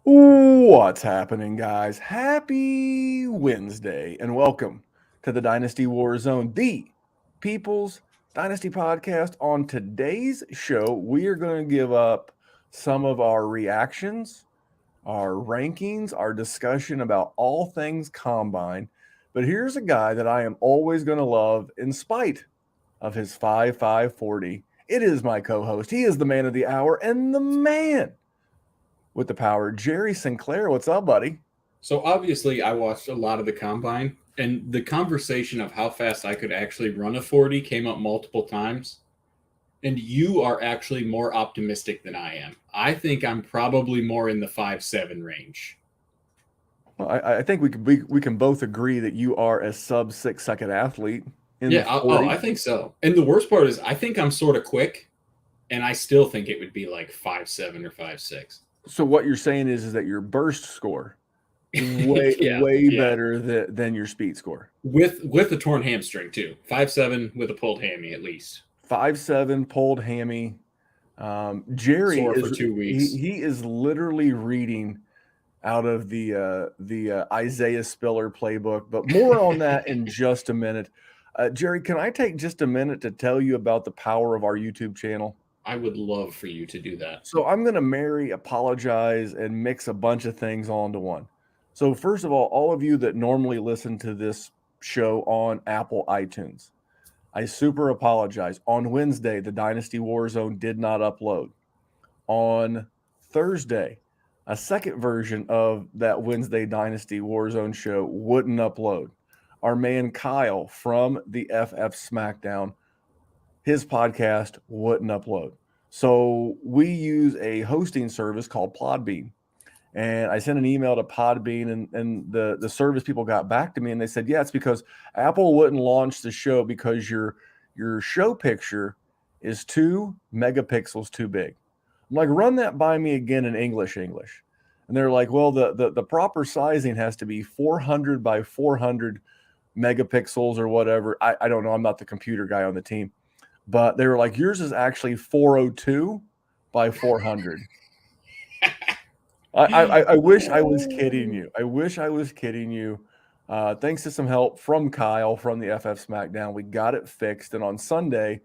What's happening, guys? Happy Wednesday, and welcome to the Dynasty WarZone, the People's Dynasty podcast. On today's show, we are going to give up some of our reactions, our rankings, our discussion about all things combine. But here's a guy that I am always going to love in spite of his 5'5" 40. It is my co host. He is the man of the hour and the man with the power. Jerry Sinclair, what's up, buddy? So obviously, I watched a lot of the combine, and the conversation of how fast I could actually run a 40 came up multiple times. And you are actually more optimistic than I am. I think I'm probably more in the 5'7" range. Well, I think we can both agree that you are a sub 6 second athlete in the Yeah, I 40. think so. And the worst part is, I think I'm sort of quick, and I still think it would be like 5'7" or 5'6". So what you're saying is that your burst score way way Yeah. better than your speed score. With a torn hamstring too. 5'7" with a pulled hammy at least. 5'7" pulled hammy. Jerry Sore for is 2 weeks. he is literally reading out of the Isaiah Spiller playbook, but more on that in just a minute. Jerry, can I take just a minute to tell you about the power of our YouTube channel? I would love for you to do that. So I'm going to apologize, and mix a bunch of things all into one. So first of all of you that normally listen to this show on Apple iTunes, I super apologize. On Wednesday, the Dynasty WarZone did not upload. On Thursday, a second version of that Wednesday Dynasty WarZone show wouldn't upload. Our man Kyle from the FF SmackDown, his podcast wouldn't upload. So we use a hosting service called Podbean. And I sent an email to Podbean, and the service people got back to me, and they said, yeah, it's because Apple wouldn't launch the show because your show picture is 2 megapixels too big. I'm like, run that by me again in English. And they're like, well, the proper sizing has to be 400 by 400 megapixels or whatever. I don't know. I'm not the computer guy on the team. But they were like, yours is actually 402 by 400. I wish I was kidding you. I wish I was kidding you. Thanks to some help from Kyle from the FF SmackDown, we got it fixed. And on Sunday,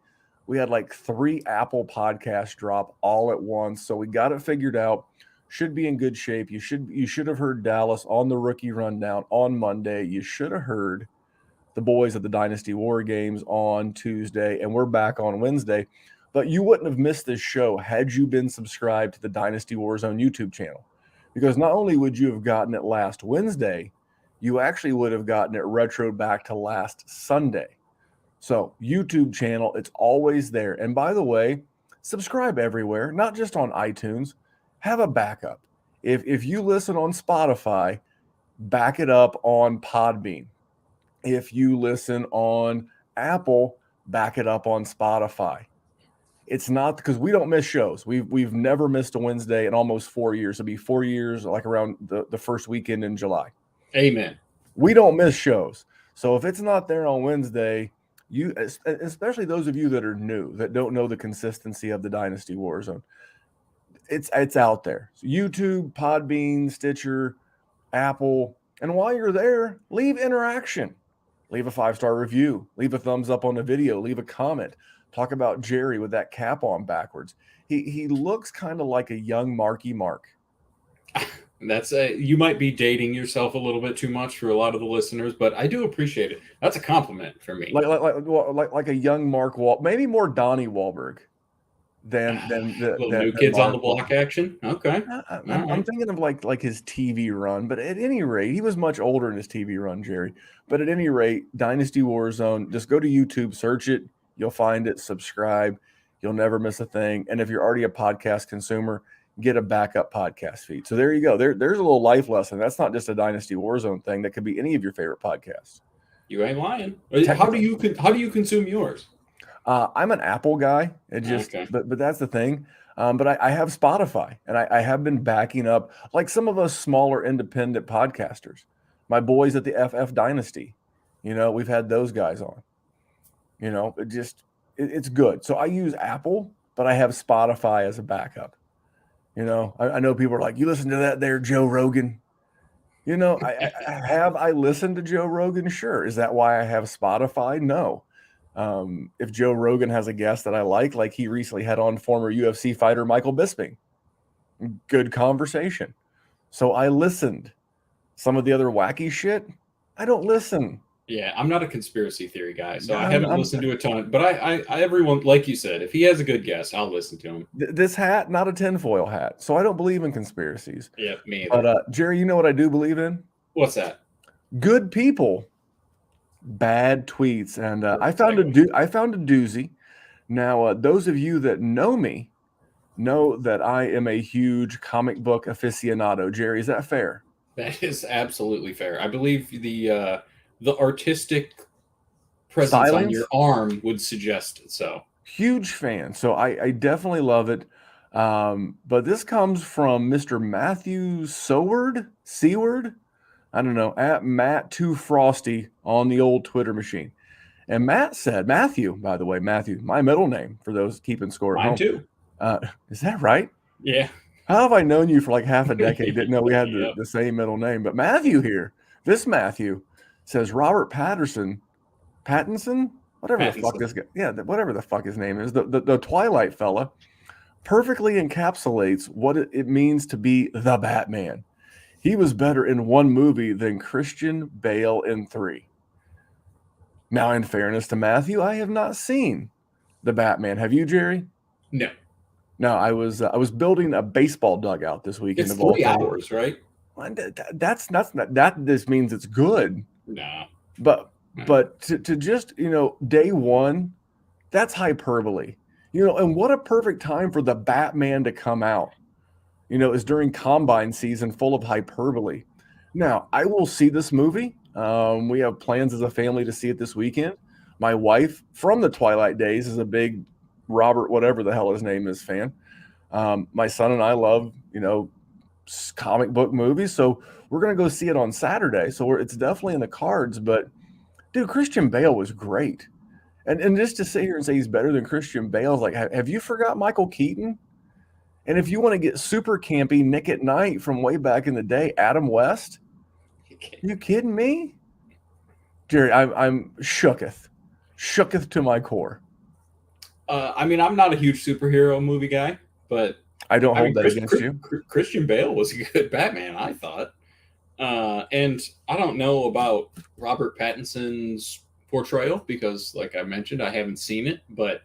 we had like 3 Apple podcasts drop all at once. So we got it figured out. Should be in good shape. You should have heard Dallas on the rookie rundown on Monday. You should have heard the boys at the Dynasty War Games on Tuesday, and we're back on Wednesday. But you wouldn't have missed this show had you been subscribed to the Dynasty WarZone YouTube channel. Because not only would you have gotten it last Wednesday, you actually would have gotten it retroed back to last Sunday. So YouTube channel, it's always there. And by the way, subscribe everywhere, not just on iTunes. Have a backup. If you listen on Spotify, back it up on Podbean. If you listen on Apple, back it up on Spotify. It's not because we don't miss shows. We've never missed a Wednesday in almost 4 years. It'll be 4 years, like around the first weekend in July. Amen. We don't miss shows. So if it's not there on Wednesday, you, especially those of you that are new, that don't know the consistency of the Dynasty WarZone, it's out there. So YouTube, Podbean, Stitcher, Apple, and while you're there, leave interaction. Leave a 5-star review. Leave a thumbs up on the video. Leave a comment. Talk about Jerry with that cap on backwards. He looks kind of like a young Marky Mark. You might be dating yourself a little bit too much for a lot of the listeners, but I do appreciate it. That's a compliment for me. Like a young Mark Wahlberg, maybe more Donnie Wahlberg than little New Kids on the Block action. Okay, I'm thinking of like his TV run, but at any rate, he was much older in his TV run, Jerry. But at any rate, Dynasty WarZone, just go to YouTube, search it, you'll find it, subscribe, you'll never miss a thing. And if you're already a podcast consumer, get a backup podcast feed. So there you go. There's a little life lesson. That's not just a Dynasty WarZone thing. That could be any of your favorite podcasts. You ain't lying. How do you consume yours? I'm an Apple guy. But that's the thing. But I have Spotify, and I have been backing up like some of us smaller independent podcasters. My boys at the FF Dynasty, we've had those guys on. It's good. So I use Apple, but I have Spotify as a backup. I know people are like, you listen to that there, Joe Rogan. I listened to Joe Rogan? Sure. Is that why I have Spotify? No. If Joe Rogan has a guest that I like he recently had on former UFC fighter Michael Bisping, good conversation. So I listened. Some of the other wacky shit, I don't listen. Yeah, I'm not a conspiracy theory guy, so I haven't listened to a ton. But I everyone, like you said, if he has a good guest, I'll listen to him. This hat, not a tinfoil hat, so I don't believe in conspiracies. Yeah, me either. But Jerry, you know what I do believe in? What's that? Good people, bad tweets, and I found a doozy. Now, those of you that know me know that I am a huge comic book aficionado. Jerry, is that fair? That is absolutely fair. I believe the artistic presence on your arm would suggest it. So huge fan. So I definitely love it. But this comes from Mr. Matthew Seward. I don't know, at Matt Too Frosty on the old Twitter machine. And Matt said, Matthew, by the way, my middle name for those keeping score at home. Mine too. Is that right? Yeah. How have I known you for like half a decade? Didn't know we had the same middle name. But Matthew here, this Matthew says Robert Pattinson, whatever the fuck this guy, whatever the fuck his name is, the Twilight fella, perfectly encapsulates what it means to be the Batman. He was better in one movie than Christian Bale in 3. Now, in fairness to Matthew, I have not seen the Batman. Have you, Jerry? No. No, I was building a baseball dugout this weekend. It's 3 hours, right? That's not that. This means it's good. No. But to just day one, that's hyperbole. And what a perfect time for the Batman to come out. Is during combine season, full of hyperbole. Now, I will see this movie. We have plans as a family to see it this weekend. My wife, from the Twilight days, is a big Robert, whatever the hell his name is, fan. My son and I love, comic book movies. So we're going to go see it on Saturday. So it's definitely in the cards. But, dude, Christian Bale was great. And just to sit here and say he's better than Christian Bale is like, have you forgot Michael Keaton? And if you want to get super campy, Nick at Night from way back in the day, Adam West. You kidding me? Jerry, I'm shooketh to my core. I'm not a huge superhero movie guy, but I don't hold that against you. Christian Bale was a good Batman, I thought. And I don't know about Robert Pattinson's portrayal because, like I mentioned, I haven't seen it, but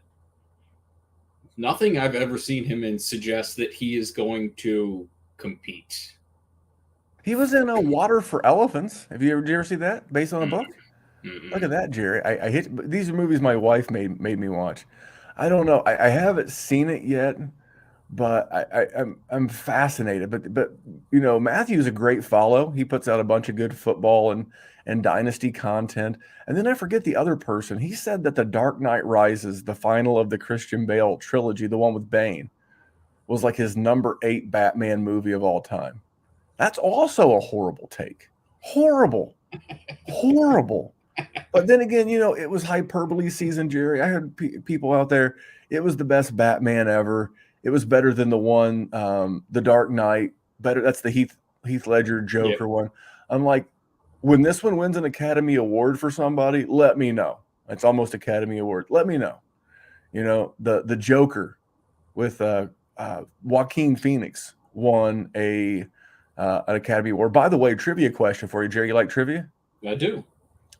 nothing I've ever seen him in suggests that he is going to compete. He was in Water for Elephants. Did you ever see that based on a book? Mm-hmm. Look at that, Jerry. I hate these are movies my wife made me watch. I don't know. I haven't seen it yet, but I'm fascinated. But Matthew's a great follow. He puts out a bunch of good football and Dynasty content. And then I forget the other person. He said that The Dark Knight Rises, the final of the Christian Bale trilogy, the one with Bane, was like his number 8 Batman movie of all time. That's also a horrible take. Horrible. But then again, it was hyperbole season, Jerry. I heard people out there, it was the best Batman ever. It was better than the one, The Dark Knight. Better. That's the Heath Ledger Joker one. I'm like, when this one wins an Academy Award for somebody, let me know. It's almost Academy Award. Let me know. The Joker with Joaquin Phoenix won an Academy Award. By the way, trivia question for you, Jerry. You like trivia? I do.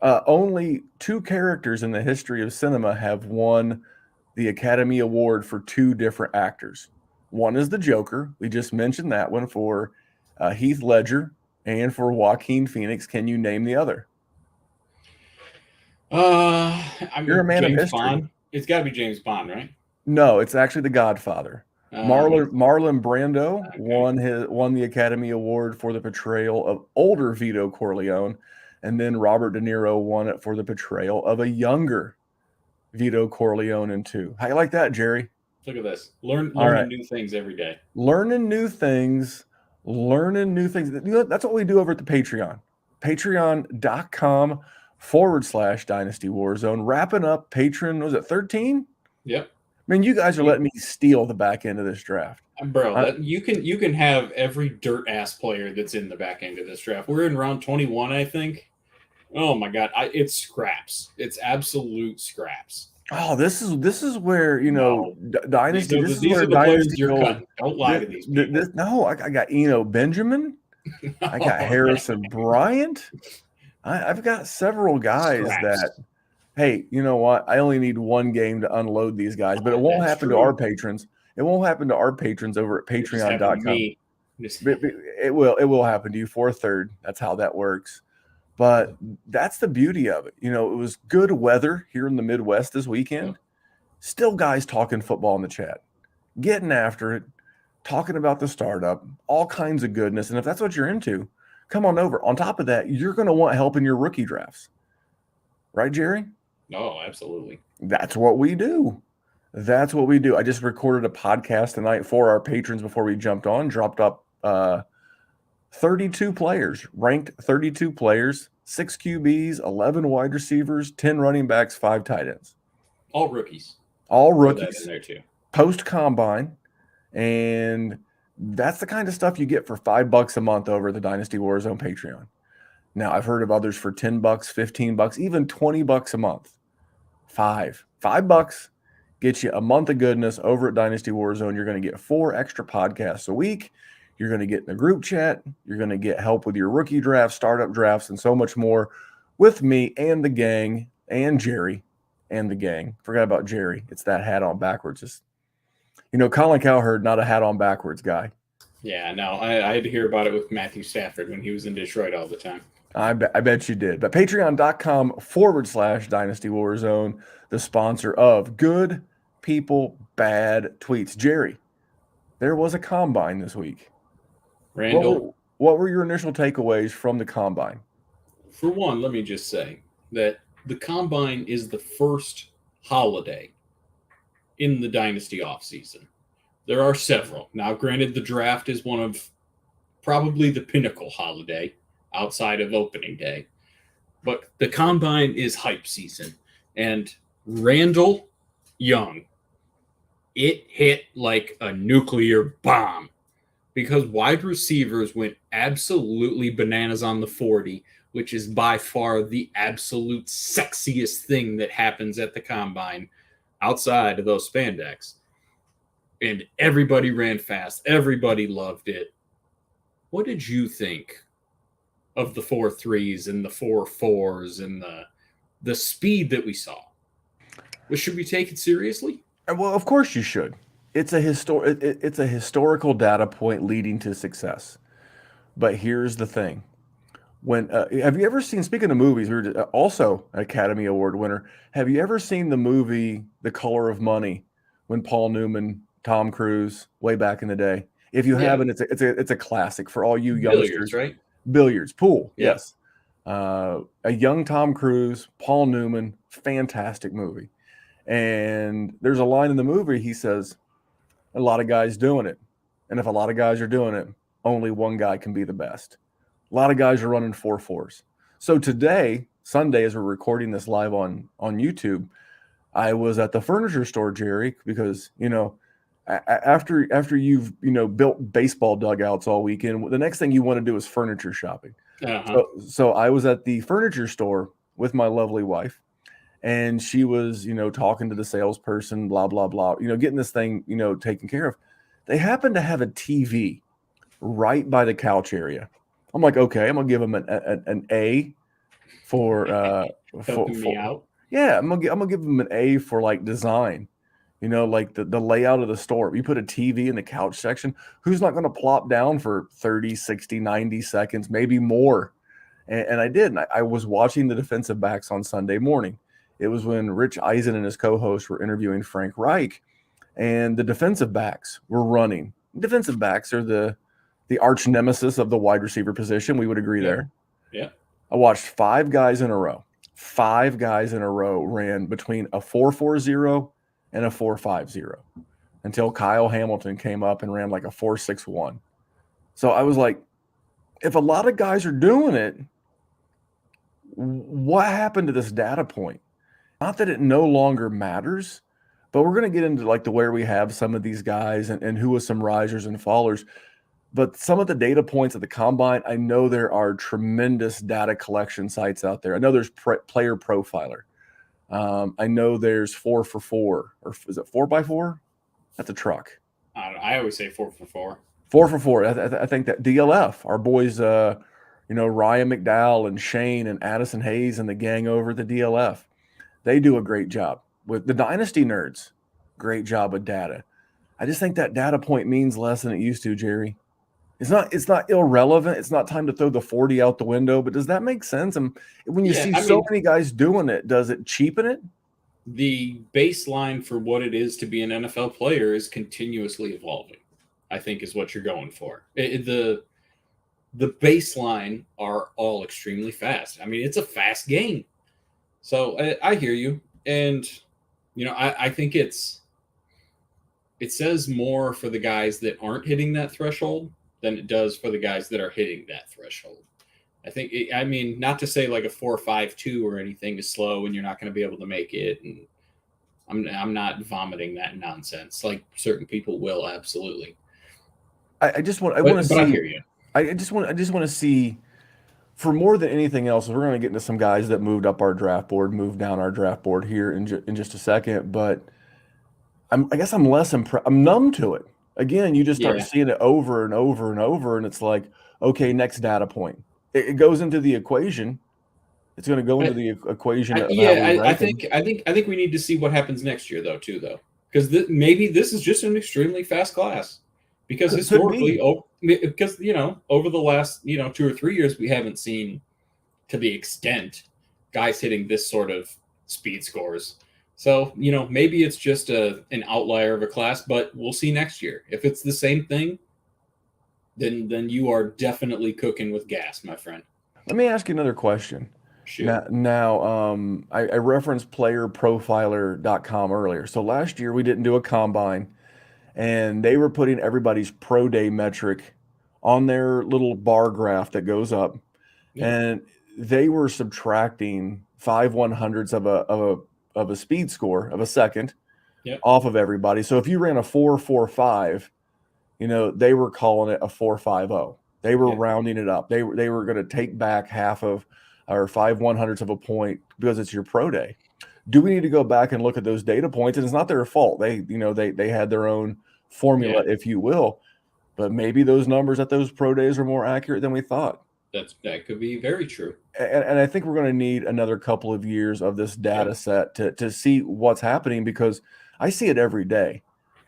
Only 2 characters in the history of cinema have won the Academy Award for 2 different actors. One is the Joker. We just mentioned that one for Heath Ledger and for Joaquin Phoenix. Can you name the other? You're a man James of history. Bond. It's got to be James Bond, right? No, it's actually The Godfather. Marlon Brando won the Academy Award for the portrayal of older Vito Corleone, and then Robert De Niro won it for the portrayal of a younger Vito Corleone in 2. How you like that, Jerry? Look at this. Learning new things every day. Learning new things. That's what we do over at the Patreon. Patreon.com/Dynasty WarZone. Wrapping up patron, was it 13? Yep. mean, you guys are letting me steal the back end of this draft. Bro, you can have every dirt ass player that's in the back end of this draft. We're in round 21, I think. Oh my god, it's scraps. It's absolute scraps. Oh, this is where Dynasty. This is these where are the players Dynasty you're gold. cutting. Don't lie to these people. No, I got Benjamin. I got Harrison Bryant. I've got several guys that. Hey, you know what? I only need one game to unload these guys, but it won't happen to our patrons. It won't happen to our patrons over at patreon.com. It will happen to you for a third. That's how that works. But that's the beauty of it. It was good weather here in the Midwest this weekend. Still guys talking football in the chat, getting after it, talking about the startup, all kinds of goodness. And if that's what you're into, come on over. On top of that, you're going to want help in your rookie drafts. Right, Jerry? No, absolutely. That's what we do. I just recorded a podcast tonight for our patrons before we jumped on, dropped up 32 players, ranked 32 players, 6 QBs, 11 wide receivers, 10 running backs, 5 tight ends. All rookies. Rookies. In there too. Post combine. And that's the kind of stuff you get for $5 a month over the Dynasty WarZone Patreon. Now, I've heard of others for $10, $15, even $20 a month. $5 gets you a month of goodness over at Dynasty WarZone. You're going to get 4 extra podcasts a week. You're going to get in the group chat. You're going to get help with your rookie drafts, startup drafts, and so much more with me and the gang and Jerry and the gang. Forgot about Jerry. It's that hat on backwards. Colin Cowherd, not a hat on backwards guy. Yeah, no, I had to hear about it with Matthew Stafford when he was in Detroit all the time. I bet you did. But patreon.com/Dynasty WarZone, the sponsor of Good People, Bad Tweets. Jerry, there was a combine this week. Randall, what were your initial takeaways from the combine? For one, let me just say that the combine is the first holiday in the Dynasty offseason. There are several. Now, granted, the draft is one of probably the pinnacle holiday outside of opening day. But the combine is hype season. And Randall Young, it hit like a nuclear bomb because wide receivers went absolutely bananas on the 40, which is by far the absolute sexiest thing that happens at the combine outside of those spandex. And everybody ran fast. Everybody loved it. What did you think of the 4.3s and the 4.4s and the speed that we saw? Should we take it seriously? Well, of course you should. It's a historical data point leading to success. But here's the thing. Have you ever seen, speaking of movies, we were also an Academy Award winner. Have you ever seen the movie The Color of Money when Paul Newman, Tom Cruise, way back in the day? If you haven't, it's a classic for all you youngsters. Billiards, right? Billiards, pool, yeah. Yes. A young Tom Cruise, Paul Newman, fantastic movie. And there's a line in the movie, he says, a lot of guys doing it. And if a lot of guys are doing it, only one guy can be the best. A lot of guys are running 4.4s. So today, Sunday, as we're recording this live on YouTube, I was at the furniture store, Jerry, because, after you've, built baseball dugouts all weekend, the next thing you want to do is furniture shopping. Uh-huh. So I was at the furniture store with my lovely wife, and she was, talking to the salesperson, blah, blah, blah, getting this thing, taken care of. They happened to have a TV right by the couch area. I'm like, okay, I'm gonna give them an A for helping me out. Yeah, I'm gonna give them an A for like design. Like the layout of the store. You put a TV in the couch section, who's not going to plop down for 30, 60, 90 seconds, maybe more? And I did. And I was watching the defensive backs on Sunday morning. It was when Rich Eisen and his co-host were interviewing Frank Reich, and the defensive backs were running. Defensive backs are the arch nemesis of the wide receiver position. We would agree there. Yeah. I watched 5 guys in a row. 5 guys in a row ran between a 4.40 and a 4.50 until Kyle Hamilton came up and ran like a 4.61. So I was like, if a lot of guys are doing it, what happened to this data point? Not that it no longer matters, But we're going to get into like the where we have some of these guys and who was some risers and fallers. But some of the data points at the combine, I know there are tremendous data collection sites out there. I know there's Player Profiler. I know there's 4for4, or is it 4x4? That's a truck. I always say 4for4. 4for4. I think that DLF, our boys, Ryan McDowell and Shane and Addison Hayes and the gang over at the DLF, they do a great job. With the Dynasty nerds, great job with data. I just think that data point means less than it used to, Jerry. It's not irrelevant. It's not time to throw the 40 out the window, but does that make sense? And when you see many guys doing it, does it cheapen it? The baseline for what it is to be an NFL player is continuously evolving, I think is what you're going for. The baseline are all extremely fast. I mean, it's a fast game. So I hear you. And, I think it says more for the guys that aren't hitting that threshold than it does for the guys that are hitting that threshold. I think, not to say like a 4.52 or anything is slow and you're not going to be able to make it. And I'm not vomiting that nonsense like certain people will. Absolutely. I want to see. I hear you. I just want to see, for more than anything else, we're going to get into some guys that moved up our draft board, moved down our draft board here in just a second. But I guess I'm less impressed. I'm numb to it. Again, you just start seeing it over and over and over, and it's like, okay, next data point. It goes into the equation. It's going to go into the equation. I think we need to see what happens next year, though, because maybe this is just an extremely fast class. Because historically, over the last 2 or 3 years, we haven't seen, to the extent, guys hitting this sort of speed scores. So, maybe it's just an outlier of a class, but we'll see next year. If it's the same thing, then you are definitely cooking with gas, my friend. Let me ask you another question. Sure. Now, I referenced playerprofiler.com earlier. So last year we didn't do a combine, and they were putting everybody's pro day metric on their little bar graph that goes up, and they were subtracting 5/100ths of a speed score of a second off of everybody. So if you ran a 4.45, they were calling it a 4.50. They were rounding it up. They were going to take back half of or 5/100ths of a point because it's your pro day. Do we need to go back and look at those data points? And it's not their fault. They had their own formula, if you will, but maybe those numbers at those pro days are more accurate than we thought. That could be very true. And I think we're going to need another couple of years of this data set to see what's happening, because I see it every day.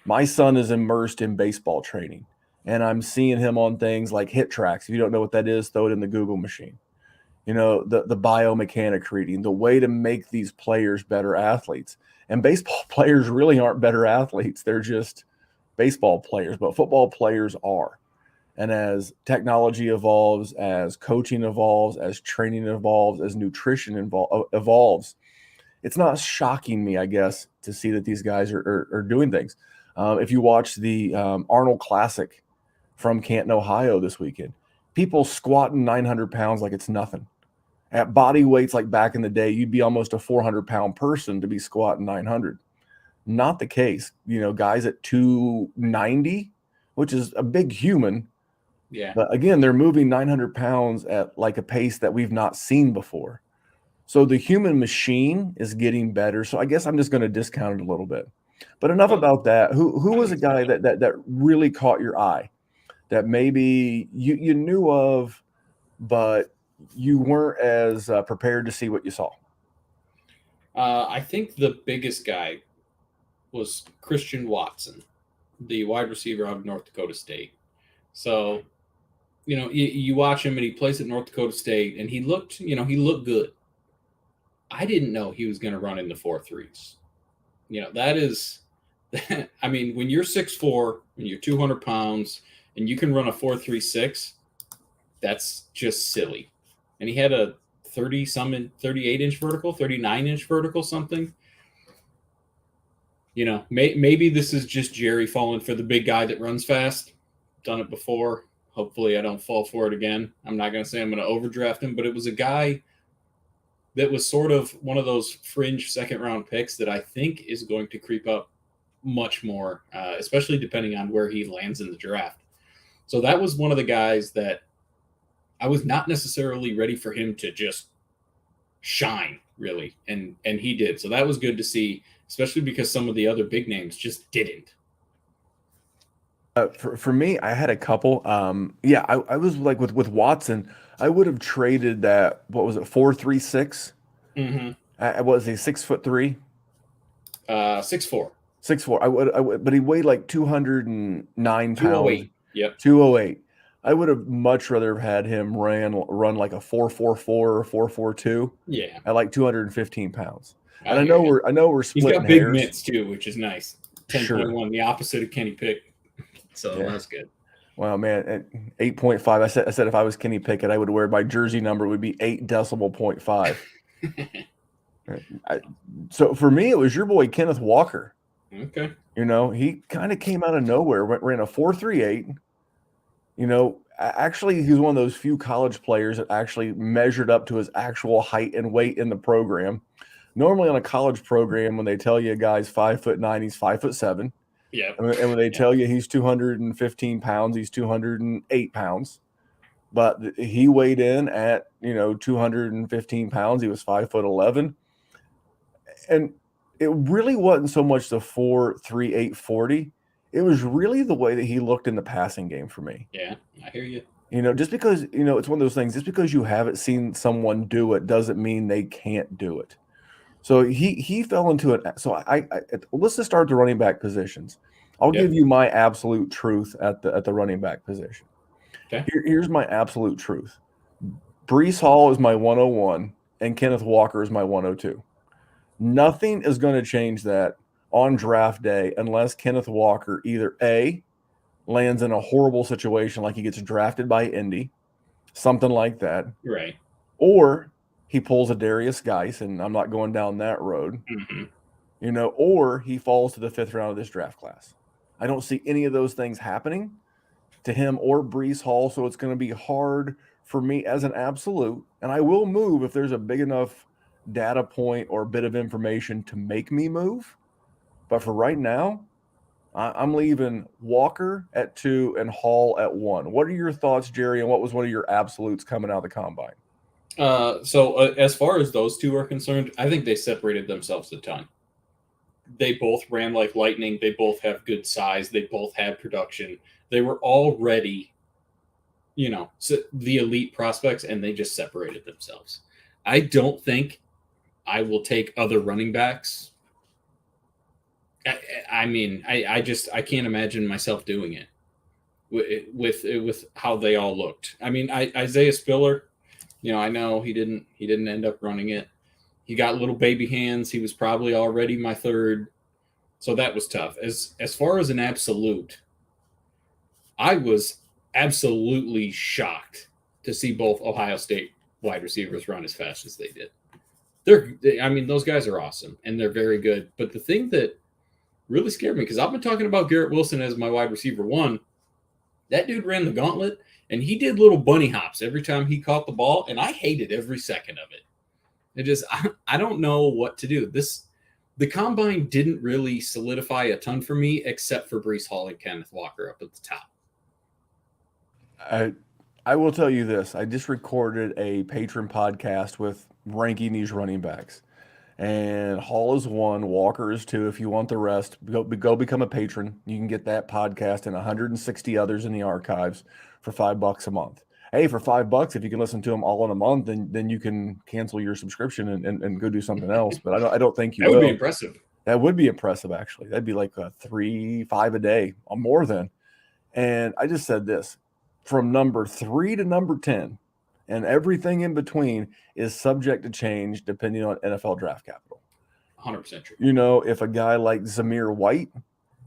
My son is immersed in baseball training, and I'm seeing him on things like hit tracks. If you don't know what that is, throw it in the Google machine. The biomechanic reading, the way to make these players better athletes. And baseball players really aren't better athletes. They're just baseball players, but football players are. And as technology evolves, as coaching evolves, as training evolves, as nutrition evolves, it's not shocking me, I guess, to see that these guys are doing things. If you watch the Arnold Classic from Canton, Ohio this weekend, people squatting 900 pounds like it's nothing. At body weights like back in the day, you'd be almost a 400-pound person to be squatting 900. Not the case. Guys at 290, which is a big human. Yeah. But again, they're moving 900 pounds at like a pace that we've not seen before. So the human machine is getting better. So I guess I'm just going to discount it a little bit. But enough about that. Who was a guy that really caught your eye, that maybe you knew of, but you weren't as prepared to see what you saw? I think the biggest guy was Christian Watson, the wide receiver out of North Dakota State. So, you watch him and he plays at North Dakota State, and he looked good. I didn't know he was going to run in the 4.3s. That is, I mean, when you're 6'4", when you're 200 pounds, and you can run a 4.36, that's just silly. And he had a 38-inch vertical, 39-inch vertical, something. Maybe this is just Jerry falling for the big guy that runs fast. Done it before. Hopefully I don't fall for it again. I'm not going to say I'm going to overdraft him, but it was a guy that was sort of one of those fringe second-round picks that I think is going to creep up much more, especially depending on where he lands in the draft. So that was one of the guys that I was not necessarily ready for him to just shine, really, and he did. So that was good to see, especially because some of the other big names just didn't. For me, I had a couple. I was like with Watson, I would have traded that. What was it? 4.36. Mm-hmm. I was he 6'3". 6'4". 6'4". I would, but he weighed like 209 pounds. 208. Yep. 208. I would have much rather have had him run like a 4.44 or 4.42. Yeah. At like 215 pounds. And I hear know we're He's splitting got big hairs. mitts too, which is nice. 10.1, Sure. the opposite of Kenny Pick. So Yeah. that's good. Wow, man, at 8.5. I said if I was Kenny Pickett, I would wear my jersey number would be 8.5. So for me, it was your boy Kenneth Walker. Okay. You know, he kind of came out of nowhere, ran a 4.38. You know, actually, he's one of those few college players that actually measured up to his actual height and weight in the program. Normally, on a college program, when they tell you a guy's 5'9", he's 5'7". Yeah. And when they tell you he's 215 pounds, he's 208 pounds. But he weighed in at 215 pounds. He was 5'11", and it really wasn't so much the 4.38 40. It was really the way that he looked in the passing game for me. Yeah, I hear you. Just because it's one of those things. Just because you haven't seen someone do it doesn't mean they can't do it. So he fell into it. So I let's just start the running back positions. I'll give you my absolute truth at the running back position. Okay. Here's my absolute truth. Breece Hall is my 101 and Kenneth Walker is my 102. Nothing is going to change that on draft day unless Kenneth Walker either A, lands in a horrible situation like he gets drafted by Indy, something like that. Right. Or he pulls a Darius Geis, and I'm not going down that road. Mm-hmm. Or he falls to the 5th round of this draft class. I don't see any of those things happening to him or Breece Hall, so it's going to be hard for me as an absolute. And I will move if there's a big enough data point or bit of information to make me move. But for right now, I'm leaving Walker at 2 and Hall at 1. What are your thoughts, Jerry, and what was one of your absolutes coming out of the combine? So as far as those two are concerned, I think they separated themselves a ton. They both ran like lightning. They both have good size. They both had production. They were already, the elite prospects, and they just separated themselves. I don't think I will take other running backs. I can't imagine myself doing it with how they all looked. I mean, Isaiah Spiller, I know he didn't end up running it. He got little baby hands. He was probably already my 3rd. So that was tough. As far as an absolute, I was absolutely shocked to see both Ohio State wide receivers run as fast as they did. Those guys are awesome, and they're very good. But the thing that really scared me, because I've been talking about Garrett Wilson as my wide receiver 1, that dude ran the gauntlet, and he did little bunny hops every time he caught the ball, and I hated every second of it. I don't know what to do. The combine didn't really solidify a ton for me, except for Breece Hall and Kenneth Walker up at the top. I will tell you this. I just recorded a patron podcast with ranking these running backs. And Hall is 1, Walker is 2. If you want the rest, go become a patron. You can get that podcast and 160 others in the archives for $5 a month. Hey, for $5, if you can listen to them all in a month, then you can cancel your subscription and go do something else. But I don't think you will. That would be impressive. That would be impressive, actually. That'd be like 3-5 a day or more than. And I just said this, from number 3 to number 10, and everything in between is subject to change depending on NFL draft capital. 100% true. If a guy like Zamir White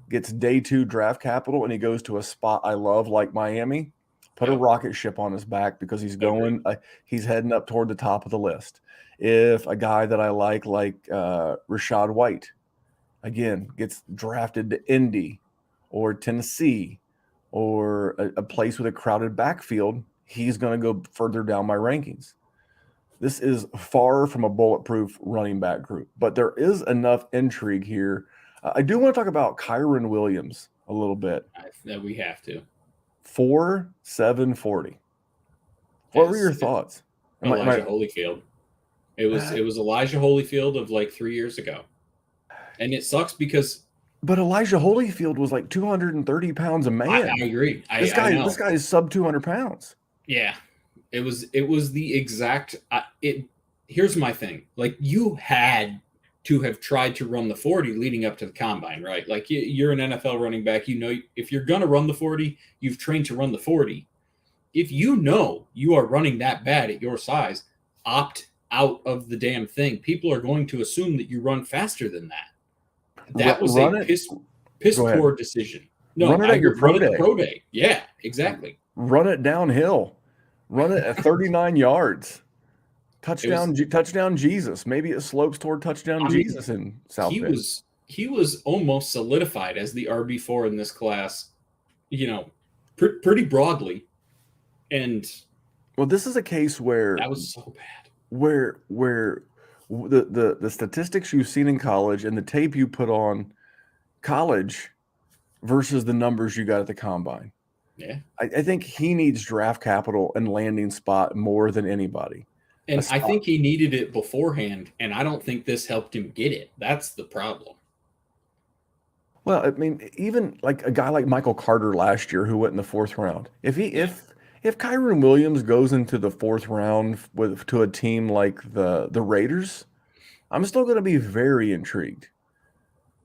gets day 2 draft capital and he goes to a spot I love like Miami, put a rocket ship on his back because he's going, he's heading up toward the top of the list. If a guy that I like Rashad White, again, gets drafted to Indy or Tennessee or a place with a crowded backfield, he's going to go further down my rankings. This is far from a bulletproof running back group, but there is enough intrigue here. I do want to talk about Kyron Williams a little bit. That we have to. 4.740. What were your thoughts? Elijah Holyfield. It was Elijah Holyfield of like 3 years ago. And it sucks because but Elijah Holyfield was like 230 pounds a man. I agree. This guy is sub 200 pounds. Yeah. It was the exact here's my thing. Like, you had to have tried to run the 40 leading up to the combine, right? Like, you're an NFL running back. You know, if you're going to run the 40, you've trained to run the 40. If you know you are running that bad at your size, opt out of the damn thing. People are going to assume that you run faster than that. That was a piss poor decision. No, run it at your pro day. Yeah, exactly. Run it downhill. Run it at 39 yards. Touchdown Jesus. Maybe it slopes toward touchdown Jesus in South Bend. He was almost solidified as the RB4 in this class, you know, pretty broadly. And well, this is a case where that was so bad. Where the statistics you've seen in college and the tape you put on college versus the numbers you got at the combine. Yeah. I think he needs draft capital and landing spot more than anybody. And I think he needed it beforehand, and I don't think this helped him get it. That's the problem. Well, I mean, even like a guy like Michael Carter last year who went in the 4th round. If Kyron Williams goes into the 4th round to a team like the Raiders, I'm still going to be very intrigued.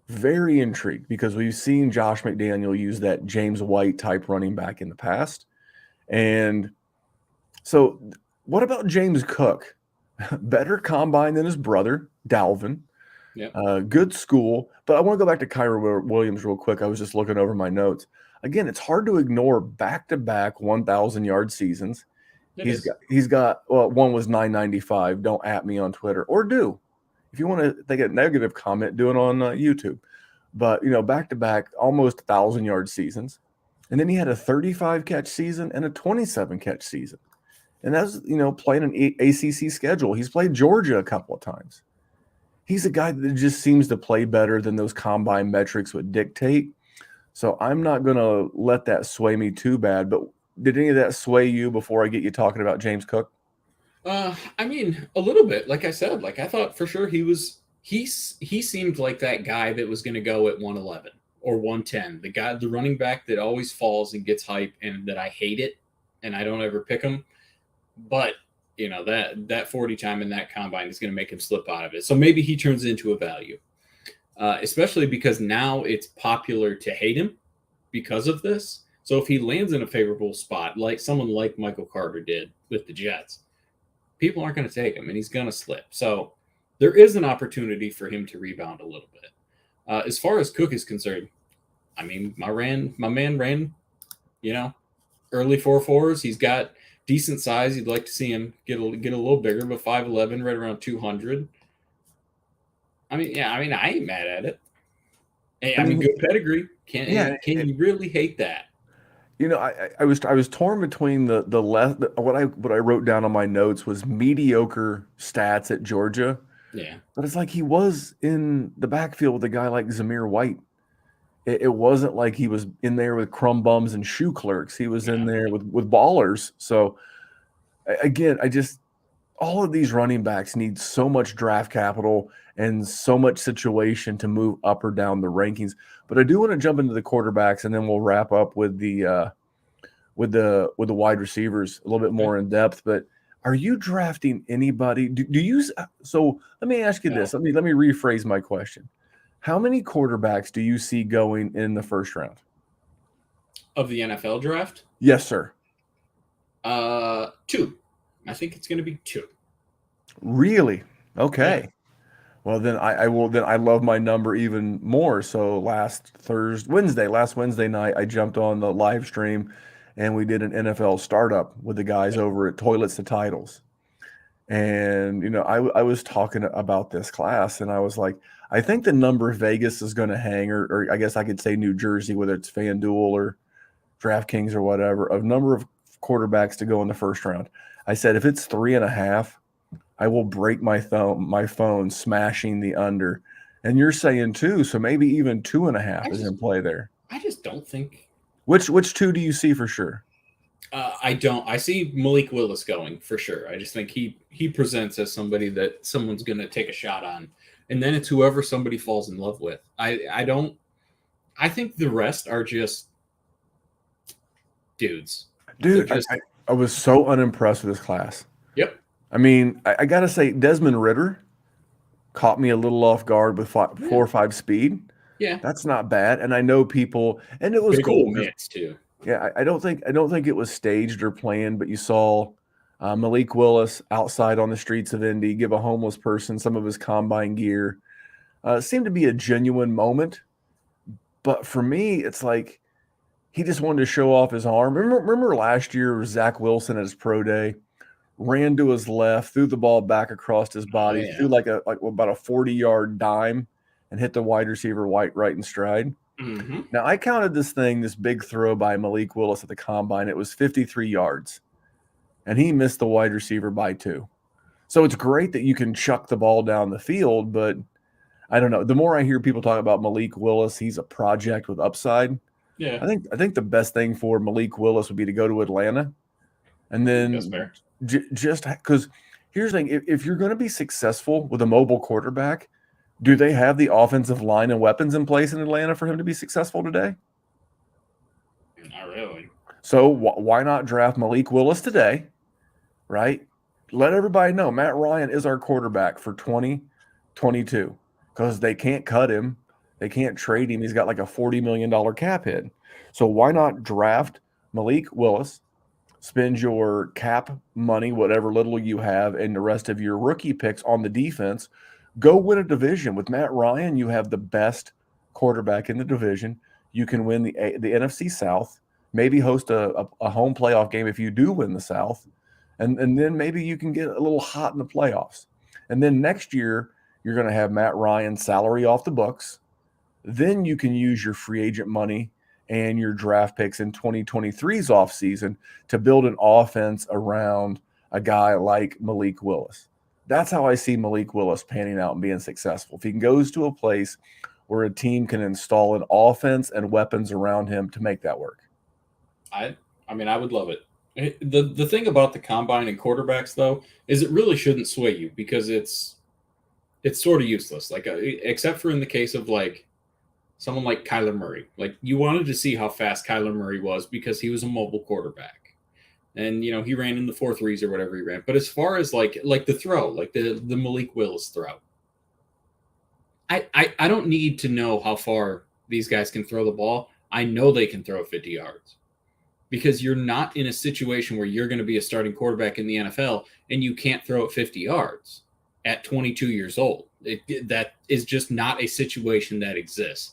Very intrigued because we've seen Josh McDaniel use that James White type running back in the past. And so what about James Cook? Better combine than his brother, Dalvin. Yep. Good school. But I want to go back to Kyron Williams real quick. I was just looking over my notes. Again, it's hard to ignore back-to-back 1,000-yard seasons. He's got one was 995. Don't at me on Twitter, or do. If you want to take a negative comment, do it on YouTube. But, back-to-back almost 1,000-yard seasons. And then he had a 35-catch season and a 27-catch season. And that's, playing an ACC schedule. He's played Georgia a couple of times. He's a guy that just seems to play better than those combine metrics would dictate. So I'm not going to let that sway me too bad. But did any of that sway you before I get you talking about James Cook? I mean, a little bit. Like I said, like I thought for sure he seemed like that guy that was going to go at 111 or 110. The running back that always falls and gets hype and that I hate it and I don't ever pick him. But, that 40 time in that combine is going to make him slip out of it. So maybe he turns into a value, especially because now it's popular to hate him because of this. So if he lands in a favorable spot, like someone like Michael Carter did with the Jets, people aren't going to take him and he's going to slip. So there is an opportunity for him to rebound a little bit. As far as Cook is concerned, I mean, my man ran, early 4.4s. He's got decent size. You'd like to see him get a little bigger, but 5'11", right around 200. I mean, I ain't mad at it. Hey, I mean, good pedigree. Can you really hate that? I was torn between the left. What I wrote down on my notes was mediocre stats at Georgia. Yeah, but it's like he was in the backfield with a guy like Zamir White. It wasn't like he was in there with crumb bums and shoe clerks. He was in there with ballers. So, again, all of these running backs need so much draft capital and so much situation to move up or down the rankings. But I do want to jump into the quarterbacks, and then we'll wrap up with the wide receivers a little bit more in depth. But are you drafting anybody? Do you? So let me ask you this. Let me rephrase my question. How many quarterbacks do you see going in the first round of the NFL draft? Yes, sir. 2. I think it's going to be 2. Really? Okay. Yeah. Well, then I will. Then I love my number even more. So last Wednesday night, I jumped on the live stream, and we did an NFL startup with the guys over at Toilets to Titles. And I was talking about this class, and I was like, I think the number Vegas is going to hang, or I guess I could say New Jersey, whether it's FanDuel or DraftKings or whatever, of number of quarterbacks to go in the first round. I said if it's 3.5, I will break my phone smashing the under And you're saying 2, so maybe even 2.5 is in play there. I just don't think. Which 2 do you see for sure? I don't. I see Malik Willis going for sure. I just think he presents as somebody that someone's going to take a shot on, and then it's whoever somebody falls in love with. I don't. I think the rest are just dudes. Dude, I was so unimpressed with this class. Yep. I mean, I got to say, Desmond Ridder caught me a little off guard with 4.5 speed. Yeah, that's not bad. And I know people, and it was cool mix too. Yeah, I don't think it was staged or planned, but you saw Malik Willis outside on the streets of Indy give a homeless person some of his combine gear. It seemed to be a genuine moment, but for me, it's like he just wanted to show off his arm. Remember last year, Zach Wilson at his pro day ran to his left, threw the ball back across his body, threw like about a 40-yard dime, and hit the wide receiver right in stride. Mm-hmm. Now, I counted this big throw by Malik Willis at the combine. It was 53 yards, and he missed the wide receiver by 2. So it's great that you can chuck the ball down the field, but I don't know. The more I hear people talk about Malik Willis, he's a project with upside. Yeah, I think the best thing for Malik Willis would be to go to Atlanta, and then just because here's the thing: if you're going to be successful with a mobile quarterback, do they have the offensive line and weapons in place in Atlanta for him to be successful today? Not really. So why not draft Malik Willis today, right? Let everybody know Matt Ryan is our quarterback for 2022 because they can't cut him. They can't trade him. He's got like a $40 million cap hit. So why not draft Malik Willis, spend your cap money, whatever little you have, and the rest of your rookie picks on the defense. Go win a division. With Matt Ryan, you have the best quarterback in the division. You can win the NFC South, maybe host a home playoff game if you do win the South, and then maybe you can get a little hot in the playoffs. And then next year, you're going to have Matt Ryan's salary off the books. Then you can use your free agent money and your draft picks in 2023's offseason to build an offense around a guy like Malik Willis. That's how I see Malik Willis panning out and being successful. If he goes to a place where a team can install an offense and weapons around him to make that work. I mean, I would love it. The thing about the combine and quarterbacks, though, is it really shouldn't sway you because it's sort of useless. Like, except for in the case of like someone like Kyler Murray. Like, you wanted to see how fast Kyler Murray was because he was a mobile quarterback. And, he ran in the 4.3s or whatever he ran. But as far as like the throw, like the Malik Willis throw, I don't need to know how far these guys can throw the ball. I know they can throw 50 yards because you're not in a situation where you're going to be a starting quarterback in the NFL and you can't throw it 50 yards at 22 years old. That is just not a situation that exists.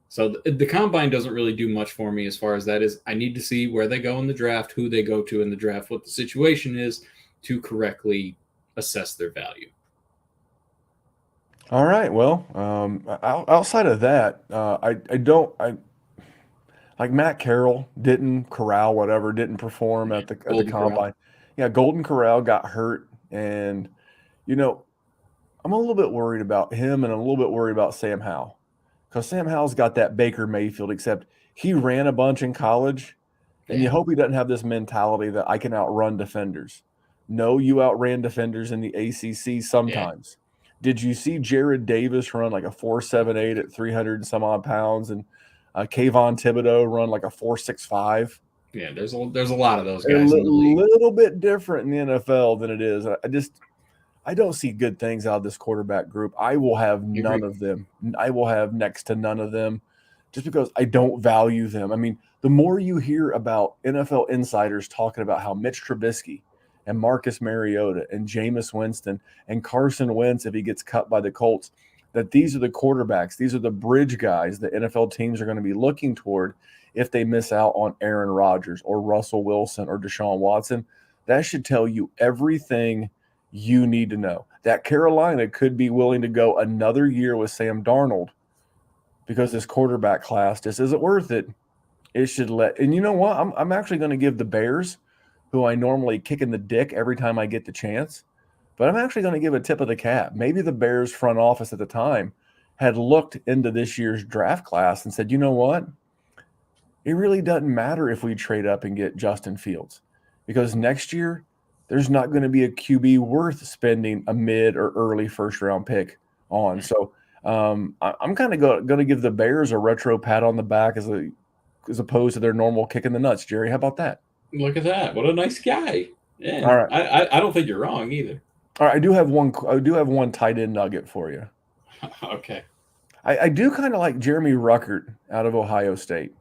So the combine doesn't really do much for me as far as that is. I need to see where they go in the draft, who they go to in the draft, what the situation is to correctly assess their value. All right. Well, outside of that, like Matt Carroll didn't perform at the combine. Corral. Yeah, Golden Corral got hurt, and I'm a little bit worried about him, and I'm a little bit worried about Sam Howell. Because Sam Howell's got that Baker Mayfield, except he ran a bunch in college, and you hope he doesn't have this mentality that I can outrun defenders. No, you outran defenders in the ACC sometimes. Yeah. Did you see Jared Davis run like a 4.78 at 300 and some odd pounds, and Kayvon Thibodeau run like a 4.65? Yeah, there's a lot of those guys in the league. A little bit different in the NFL than it is. I don't see good things out of this quarterback group. I will have none of them. I will have next to none of them just because I don't value them. I mean, the more you hear about NFL insiders talking about how Mitch Trubisky and Marcus Mariota and Jameis Winston and Carson Wentz, if he gets cut by the Colts, that these are the quarterbacks, these are the bridge guys that NFL teams are going to be looking toward if they miss out on Aaron Rodgers or Russell Wilson or Deshaun Watson. That should tell you everything you need to know. That Carolina could be willing to go another year with Sam Darnold because this quarterback class just isn't worth it. It should and you know what? I'm actually going to give the Bears, who I normally kick in the dick every time I get the chance, but I'm actually going to give a tip of the cap. Maybe the Bears front office at the time had looked into this year's draft class and said, you know what? It really doesn't matter if we trade up and get Justin Fields, because next year there's not going to be a QB worth spending a mid or early first round pick on. So I'm kind of going to give the Bears a retro pat on the back as opposed to their normal kick in the nuts. Jerry, how about that? Look at that! What a nice guy. Yeah, All right. I don't think you're wrong either. All right, I do have one tight end nugget for you. Okay. I do kind of like Jeremy Ruckert out of Ohio State.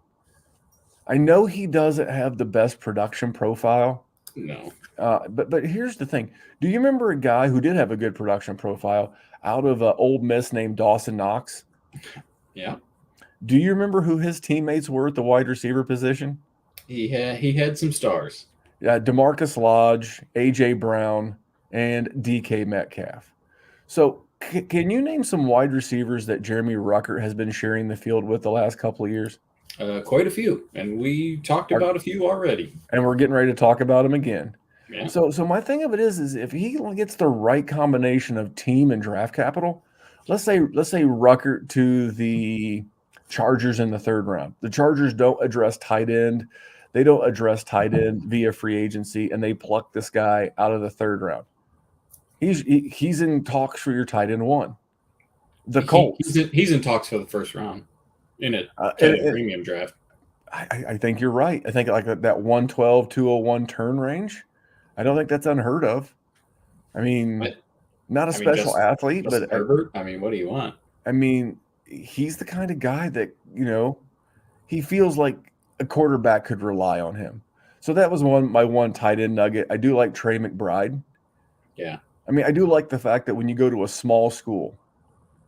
I know he doesn't have the best production profile. No. But here's the thing. Do you remember a guy who did have a good production profile out of Ole Miss named Dawson Knox? Yeah. Do you remember who his teammates were at the wide receiver position? He had some stars. Yeah, DeMarcus Lodge, A.J. Brown, and D.K. Metcalf. So can you name some wide receivers that Jeremy Ruckert has been sharing the field with the last couple of years? Quite a few, and we talked about a few already. And we're getting ready to talk about them again. Yeah. So my thing of it is if he gets the right combination of team and draft capital, let's say Ruckert to the Chargers in the third round. The Chargers don't address tight end. They don't address tight end via free agency, and they pluck this guy out of the third round. He's in talks for your tight end one. The Colts. He's in talks for the first round in a premium draft. I think you're right. I think like that 112, 201 turn range. I don't think that's unheard of. I mean, not a special athlete, but Herbert. I mean, what do you want? I mean, he's the kind of guy that, he feels like a quarterback could rely on him. So that was my one tight end nugget. I do like Trey McBride. Yeah. I mean, I do like the fact that when you go to a small school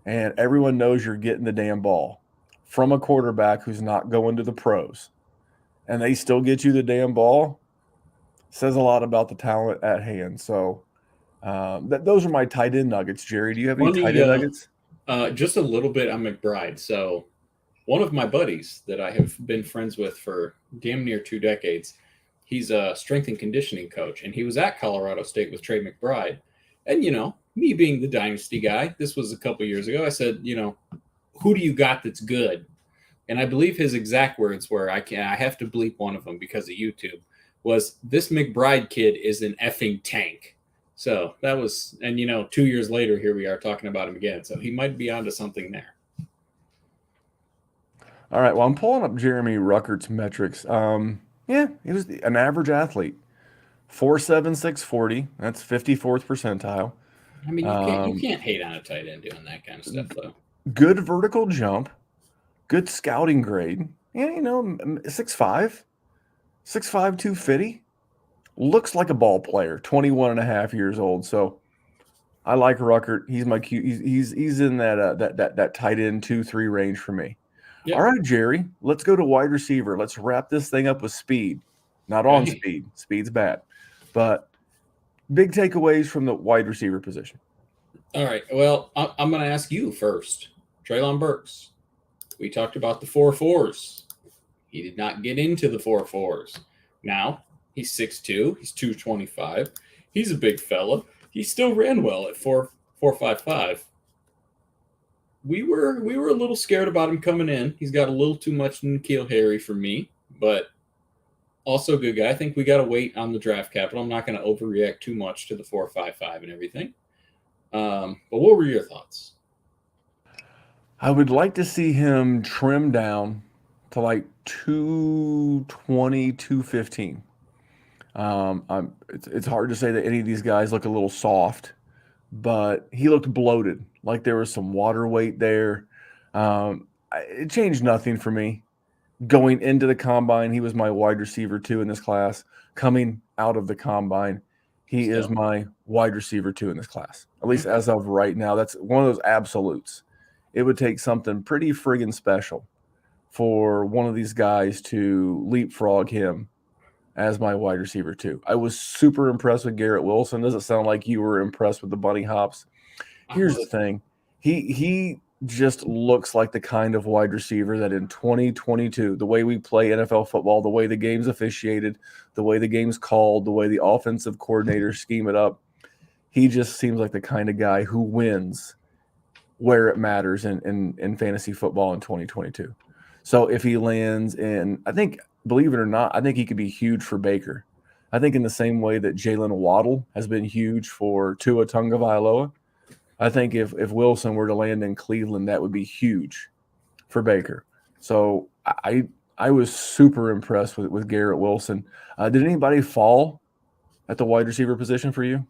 and everyone knows you're getting the damn ball from a quarterback who's not going to the pros, and they still get you the damn ball, says a lot about the talent at hand. So those are my tight end nuggets. Jerry, do you have any tight end nuggets? Just a little bit on McBride. So one of my buddies that I have been friends with for damn near 2 decades, he's a strength and conditioning coach, and he was at Colorado State with Trey McBride. And, me being the Dynasty guy, this was a couple years ago, I said, who do you got that's good? And I believe his exact words were, I have to bleep one of them because of YouTube, was this McBride kid is an effing tank. So that was, and 2 years later, here we are talking about him again. So he might be onto something there. All right. Well, I'm pulling up Jeremy Ruckert's metrics. Yeah, he was an average athlete. 4.7, 640. That's 54th percentile. I mean, you can't hate on a tight end doing that kind of stuff, though. Good vertical jump. Good scouting grade. Yeah, 6'5", 250. Looks like a ball player. 21 and a half years old. So I like Ruckert. He's my cute. He's in that tight end 2-3 range for me. Yep. All right, Jerry. Let's go to wide receiver. Let's wrap this thing up with speed. Not on speed. Speed's bad. But big takeaways from the wide receiver position. All right. Well, I'm going to ask you first. Treylon Burks. We talked about the 4.4s. He did not get into the 4.4s. Now, he's 6'2". He's 225. He's a big fella. He still ran well at 4.55. We were a little scared about him coming in. He's got a little too much N'Keal Harry for me, but also a good guy. I think we got to wait on the draft capital. I'm not going to overreact too much to the 4.55 and everything. But what were your thoughts? I would like to see him trim down to like 220, 215. It's hard to say that any of these guys look a little soft, but he looked bloated, like there was some water weight there. It changed nothing for me. Going into the combine, he was my wide receiver 2 in this class. Coming out of the combine, he is my wide receiver 2 in this class. At least as of right now, that's one of those absolutes. It would take something pretty friggin' special for one of these guys to leapfrog him as my wide receiver 2. I was super impressed with Garrett Wilson. Doesn't sound like you were impressed with the bunny hops. Here's the thing. He just looks like the kind of wide receiver that in 2022, the way we play NFL football, the way the game's officiated, the way the game's called, the way the offensive coordinators scheme it up, he just seems like the kind of guy who wins where it matters in fantasy football in 2022. So if he lands in, I think, believe it or not, I think he could be huge for Baker. I think in the same way that Jalen Waddle has been huge for Tua Tagovailoa, I think if Wilson were to land in Cleveland, that would be huge for Baker. So I was super impressed with Garrett Wilson. Did anybody fall at the wide receiver position for you?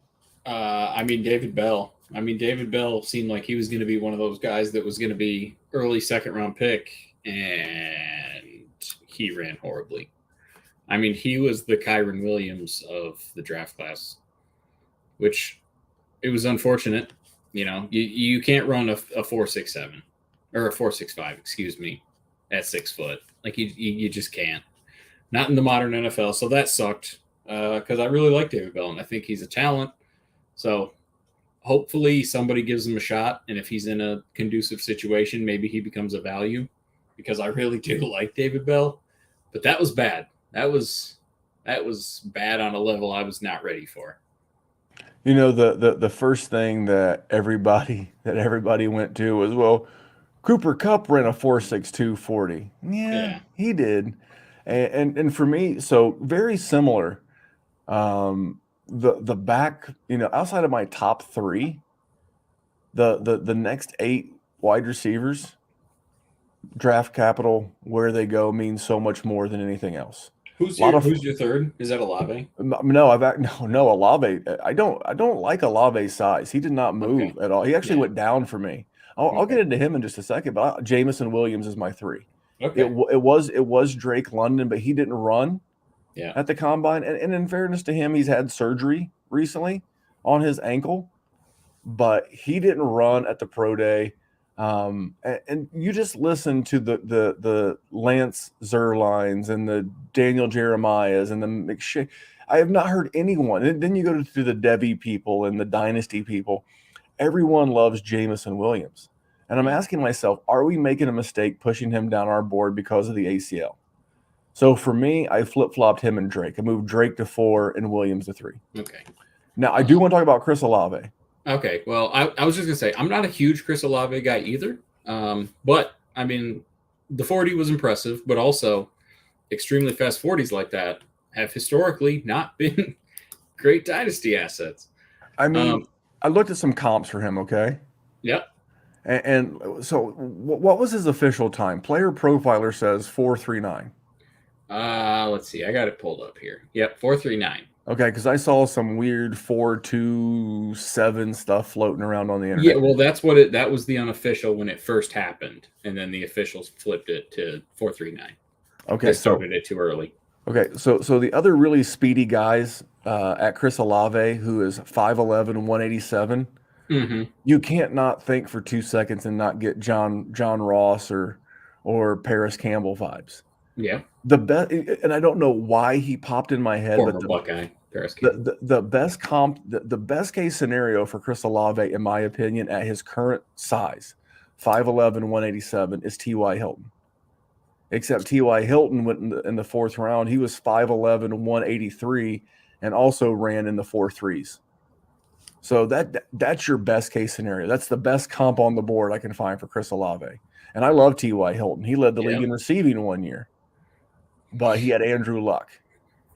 David Bell. David Bell seemed like he was going to be one of those guys that was going to be early second-round pick, and he ran horribly. He was the Kyron Williams of the draft class, which it was unfortunate. You can't run a 4.67 or a 4.65, excuse me, at 6 foot. Like you just can't. Not in the modern NFL. So that sucked because I really like David Bell and I think he's a talent. So hopefully somebody gives him a shot, and if he's in a conducive situation, maybe he becomes a value, because I really do like David Bell. But that was bad. That was bad on a level I was not ready for. The first thing that everybody went to was, well, Cooper Kupp ran a 4.62 40. Yeah, he did. And for me, so very similar. The back, outside of my top 3, the next 8 wide receivers, draft capital, where they go means so much more than anything else. Who's your third? Is that Alave? No, Alave. I don't like Alave's size. He did not move at all. He actually went down for me. I'll get into him in just a second, but Jamison Williams is my 3. Okay. It was Drake London, but he didn't run at the combine. And in fairness to him, he's had surgery recently on his ankle, but he didn't run at the pro day. And you just listen to the Lance Zierleins and the Daniel Jeremiahs and the McShay. I have not heard anyone. And then you go to the Debbie people and the Dynasty people. Everyone loves Jamison Williams. And I'm asking myself, are we making a mistake pushing him down our board because of the ACL? So for me, I flip-flopped him and Drake. I moved Drake to 4 and Williams to 3. Okay. Now, I do want to talk about Chris Olave. Okay, well, I was just going to say, I'm not a huge Chris Olave guy either. But, the 40 was impressive, but also extremely fast 40s like that have historically not been great dynasty assets. I looked at some comps for him, okay? Yep. And so what was his official time? Player Profiler says 4.39. Let's see. I got it pulled up here. Yep, 4.39. Okay, because I saw some weird 4.27 stuff floating around on the internet. Yeah, well, that was the unofficial when it first happened, and then the officials flipped it to 4.39. Okay, they started it too early. Okay, so the other really speedy guys at Chris Olave, who is 5'11", 187, you can't not think for 2 seconds and not get John Ross or Paris Campbell vibes. Yeah. The best, and I don't know why he popped in my head, former Buckeye. The best case scenario for Chris Olave, in my opinion, at his current size, 5'11", 187, is T.Y. Hilton. Except T.Y. Hilton went in the 4th round. He was 5'11", 183, and also ran in the 4.3s. So that's your best case scenario. That's the best comp on the board I can find for Chris Olave. And I love T.Y. Hilton. He led the league in receiving one year, but he had Andrew Luck.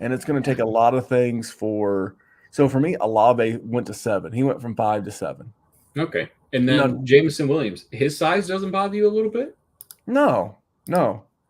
And it's going to take a lot of things so for me, Alave went to 7. He went from 5 to 7. Okay. And then Jamison Williams, his size doesn't bother you a little bit? No.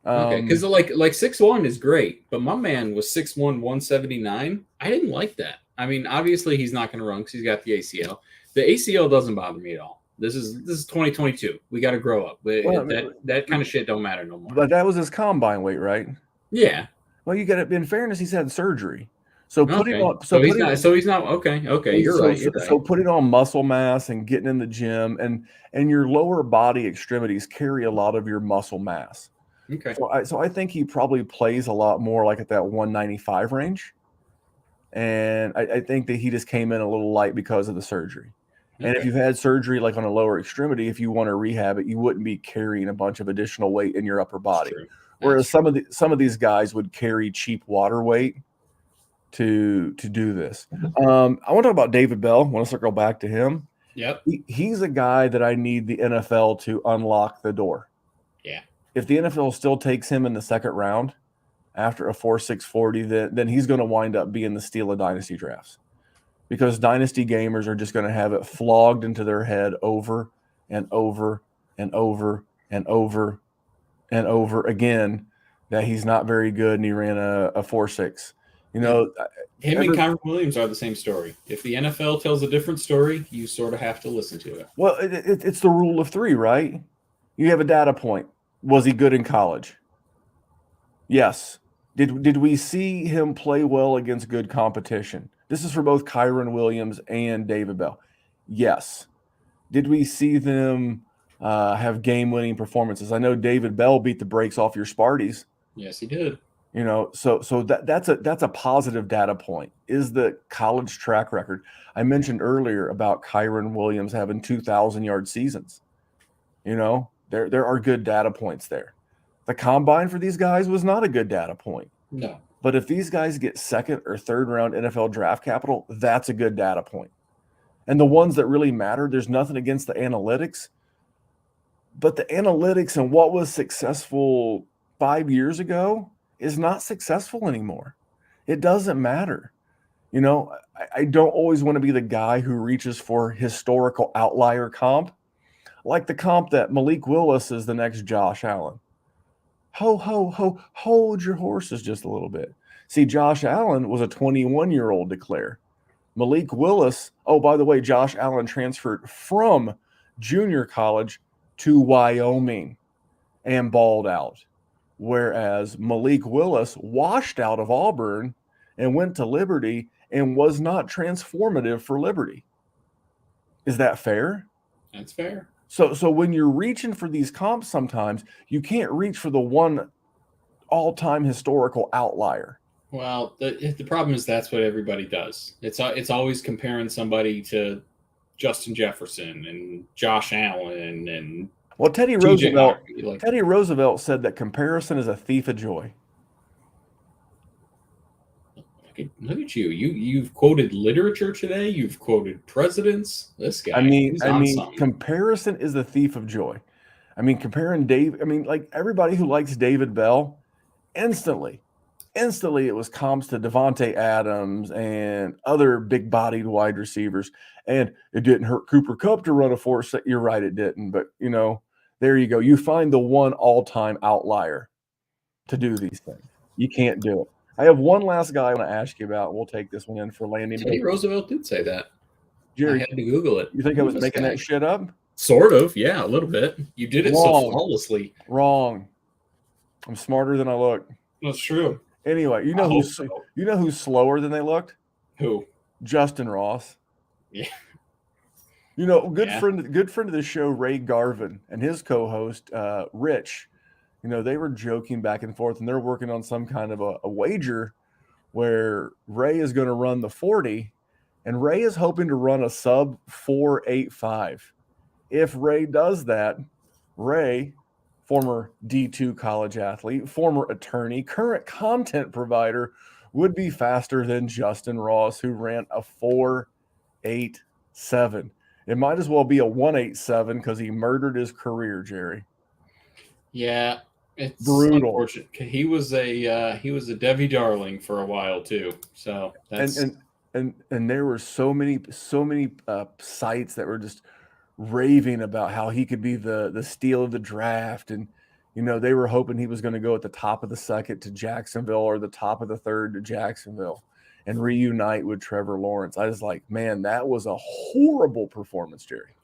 Okay, because like 6'1" is great, but my man was 6'1", 179. I didn't like that. Obviously he's not going to run because he's got the ACL. The ACL doesn't bother me at all. This is 2022. We got to grow up. That kind of shit don't matter no more. But that was his combine weight, right? Yeah. Well, you got to. In fairness, he's had surgery, so putting on. He's not okay. Okay, you're right. So putting on muscle mass and getting in the gym and your lower body extremities carry a lot of your muscle mass. Okay. So I think he probably plays a lot more like at that 195 range, and I think that he just came in a little light because of the surgery. Okay. And if you've had surgery like on a lower extremity, if you want to rehab it, you wouldn't be carrying a bunch of additional weight in your upper body. Whereas some of these guys would carry cheap water weight to do this. I want to talk about David Bell. I want to circle back to him. Yep. He's a guy that I need the NFL to unlock the door. Yeah. If the NFL still takes him in the second round after a 4.6 40, then he's going to wind up being the steal of dynasty drafts, because dynasty gamers are just going to have it flogged into their head over and over and over and over and over again that he's not very good and he ran a 4.6. Him and Kyron Williams are the same story. If the NFL tells a different story, you sort of have to listen to it. Well, it's the rule of three, right? You have a data point. Was he good in college? Yes. Did we see him play well against good competition? This is for both Kyron Williams and David Bell. Yes. Did we see them have game-winning performances? I know David Bell beat the brakes off your Sparties. Yes, he did. So that's a positive data point, is the college track record. I mentioned earlier about Kyron Williams having 2,000-yard seasons. There are good data points there. The combine for these guys was not a good data point. No. But if these guys get second or third round NFL draft capital, that's a good data point. And the ones that really matter, there's nothing against the analytics, but the analytics and what was successful 5 years ago is not successful anymore. It doesn't matter. I don't always want to be the guy who reaches for historical outlier comp, like the comp that Malik Willis is the next Josh Allen. Hold your horses just a little bit. See, Josh Allen was a 21-year-old declare. Malik Willis, oh, by the way, Josh Allen transferred from junior college to Wyoming and balled out. Whereas Malik Willis washed out of Auburn and went to Liberty and was not transformative for Liberty. Is that fair? That's fair. So when you're reaching for these comps, sometimes you can't reach for the one all-time historical outlier. Well, the problem is that's what everybody does. It's always comparing somebody to Justin Jefferson and Josh Allen and Teddy Roosevelt said that comparison is a thief of joy. Look at you. You've quoted literature today. You've quoted presidents. This guy. Comparison is the thief of joy. Comparing like everybody who likes David Bell, instantly it was comps to Devontae Adams and other big-bodied wide receivers. And it didn't hurt Cooper Kupp to run a 4.6. You're right, it didn't. But, there you go. You find the one all-time outlier to do these things. You can't do it. I have one last guy I want to ask you about. We'll take this one in for landing. Teddy Roosevelt did say that. Jerry, I had to Google it. You think I was making that shit up? Sort of, yeah, a little bit. You did it so flawlessly. Wrong. I'm smarter than I look. That's true. Anyway, you know who's slower than they looked? Who? Justin Ross. Yeah. Good friend of the show, Ray Garvin, and his co-host, Rich. They were joking back and forth, and they're working on some kind of a wager where Ray is going to run the 40, and Ray is hoping to run a sub 4.85. If Ray does that, Ray, former D2 college athlete, former attorney, current content provider, would be faster than Justin Ross, who ran a 4.87. It might as well be a 1.87 because he murdered his career, Jerry. Yeah. It's brutal. Unfortunate. He was a Debbie Darling for a while too. So that's and there were so many sites that were just raving about how he could be the steal of the draft, and they were hoping he was going to go at the top of the second to Jacksonville or the top of the third to Jacksonville and reunite with Trevor Lawrence. I was like, man, that was a horrible performance, Jerry.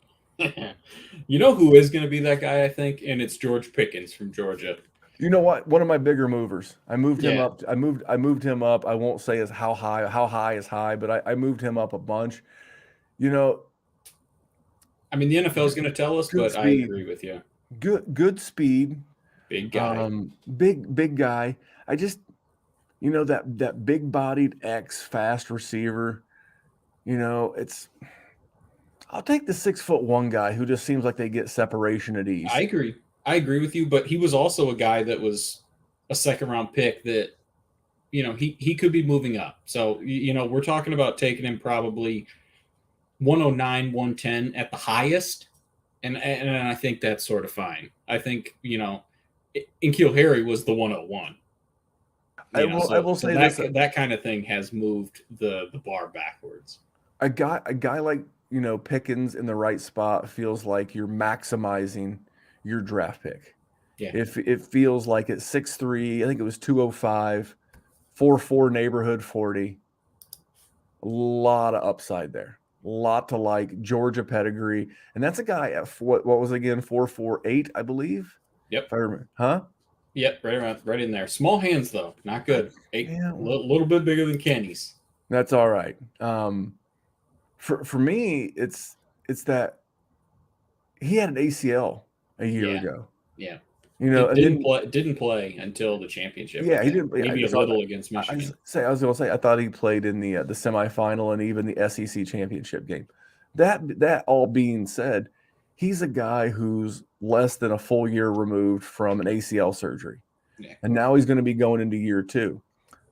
You know who is going to be that guy, I think, and it's George Pickens from Georgia. You know what? One of my bigger movers. I moved him up. I moved him up. I won't say how high is high, but I moved him up a bunch. The NFL is going to tell us, but I agree with you. Good speed. Big guy. Big guy. I just, that big-bodied fast receiver. I'll take the 6'1" guy who just seems like they get separation at ease. I agree with you, but he was also a guy that was a second-round pick that, he could be moving up. So, we're talking about taking him probably 109, 110 at the highest. And I think that's sort of fine. I think, N'Keal Harry was the 101. I will say this: that kind of thing has moved the bar backwards. a guy like Pickens in the right spot feels like you're maximizing your draft pick. Yeah. If it feels like at 6'3", I think it was 205, 4'4" neighborhood 40. A lot of upside there. A lot to like. Georgia pedigree, and that's a guy at what was again 4'8", I believe. Yep. If I remember, huh? Yep, right in there. Small hands though, not good. A little bit bigger than Kenny's. That's all right. For me, it's that he had an ACL a year ago. Yeah. Didn't play until the championship. Yeah, he didn't. Maybe a little against Michigan. I was going to say I thought he played in the semifinal and even the SEC championship game. That all being said, he's a guy who's less than a full year removed from an ACL surgery, and now he's going to be going into year 2.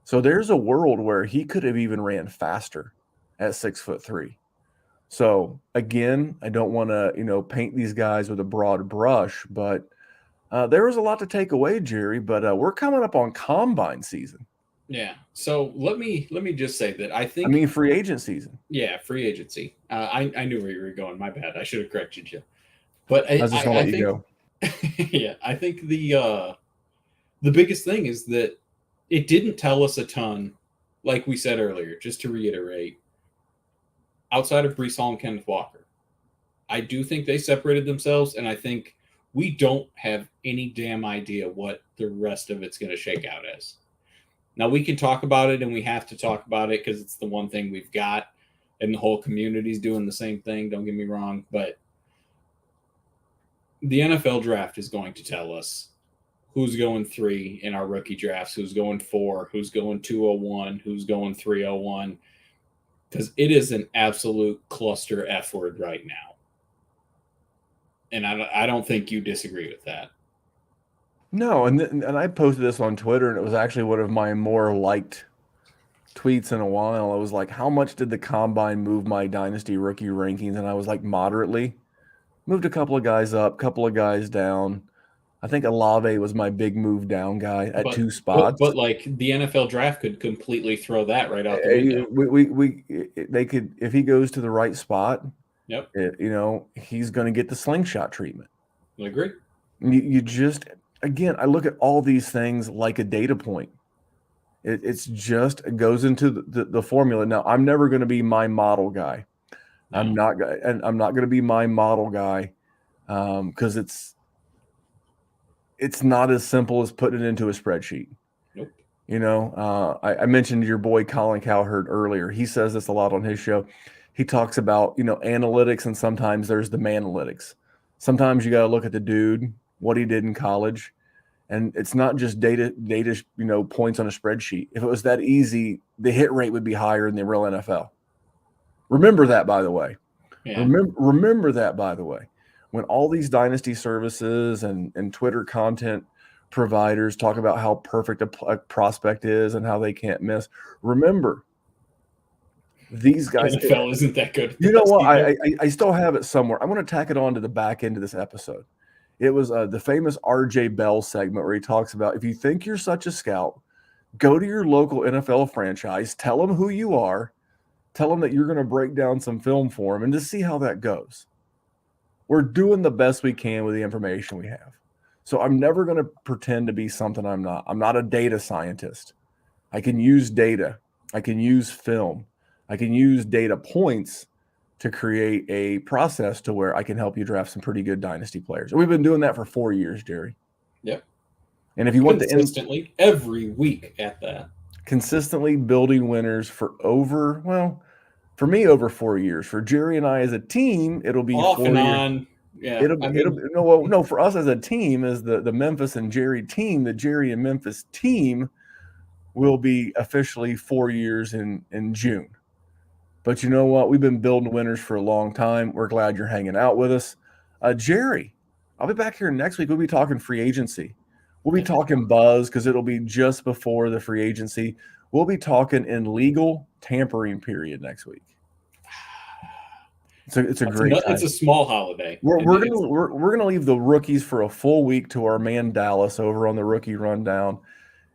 So there's a world where he could have even ran faster at 6'3". So again, I don't want to paint these guys with a broad brush, but there was a lot to take away, Jerry. But we're coming up on combine season. Yeah. So let me just say that I think free agent season. Yeah, free agency. I knew where you were going. My bad. I should have corrected you. But I was just gonna let you go. Yeah, I think the biggest thing is that it didn't tell us a ton, like we said earlier. Just to reiterate, outside of Breece Hall and Kenneth Walker, I do think they separated themselves, and I think we don't have any damn idea what the rest of it's going to shake out as. Now, we can talk about it, and we have to talk about it because it's the one thing we've got, and the whole community's doing the same thing. Don't get me wrong, but the NFL draft is going to tell us who's going 3 in our rookie drafts, who's going 4, who's going 201, who's going 301, because it is an absolute cluster F word right now. And I don't think you disagree with that. No, and I posted this on Twitter, and it was actually one of my more liked tweets in a while. I was like, how much did the combine move my Dynasty rookie rankings? And I was like, moderately. Moved a couple of guys up, couple of guys down. I think Alave was my big move down guy at 2 spots. But like the NFL draft could completely throw that right out the window. They could, if he goes to the right spot. Yep. He's going to get the slingshot treatment. I agree. You just, again, I look at all these things like a data point. It goes into the formula. Now, I'm never going to be my model guy. No. I'm not going to be my model guy because it's not as simple as putting it into a spreadsheet. Nope. I mentioned your boy Colin Cowherd earlier. He says this a lot on his show. He talks about, analytics, and sometimes there's the mananalytics. Sometimes you got to look at the dude, what he did in college, and it's not just data, points on a spreadsheet. If it was that easy, the hit rate would be higher in the real NFL. Remember that, by the way. Yeah. Remember that, by the way. When all these dynasty services and Twitter content providers talk about how perfect a prospect is and how they can't miss, remember, these guys. NFL isn't that good. You know what? I still have it somewhere. I'm going to tack it on to the back end of this episode. It was the famous RJ Bell segment where he talks about, if you think you're such a scout, go to your local NFL franchise, tell them who you are, tell them that you're going to break down some film for them, and just see how that goes. We're doing the best we can with the information we have. So I'm never going to pretend to be something I'm not. I'm not a data scientist. I can use data. I can use film. I can use data points to create a process to where I can help you draft some pretty good dynasty players. And we've been doing that for 4 years, Jerry. Yep. And if you want consistently every week at that, consistently building winners for me over 4 years. For Jerry and I as a team, it'll be off 4 and years. on. Yeah. No, for us as a team, as the Memphis and Jerry team, the Jerry and Memphis team will be officially 4 years in June. But you know what? We've been building winners for a long time. We're glad you're hanging out with us. Jerry, I'll be back here next week. We'll be talking free agency. We'll be talking buzz because it'll be just before the free agency. We'll be talking in legal tampering period next week. It's a great time. It's a small holiday. We're gonna leave the rookies for a full week to our man Dallas over on the rookie rundown,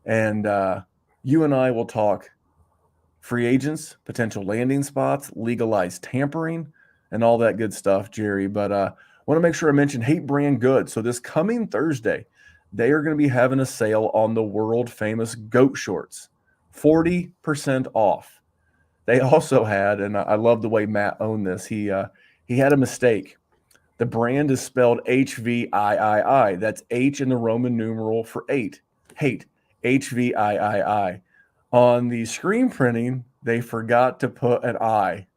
and you and I will talk free agents, potential landing spots, legalized tampering, and all that good stuff, Jerry. But I want to make sure I mention Hate Brand Goods. So this coming Thursday, they are going to be having a sale on the world famous goat shorts, 40% off. They also had, and I love the way Matt owned this. He had a mistake. The brand is spelled HVIII. That's H in the Roman numeral for 8. Hate. HVIII. On the screen printing, they forgot to put an I.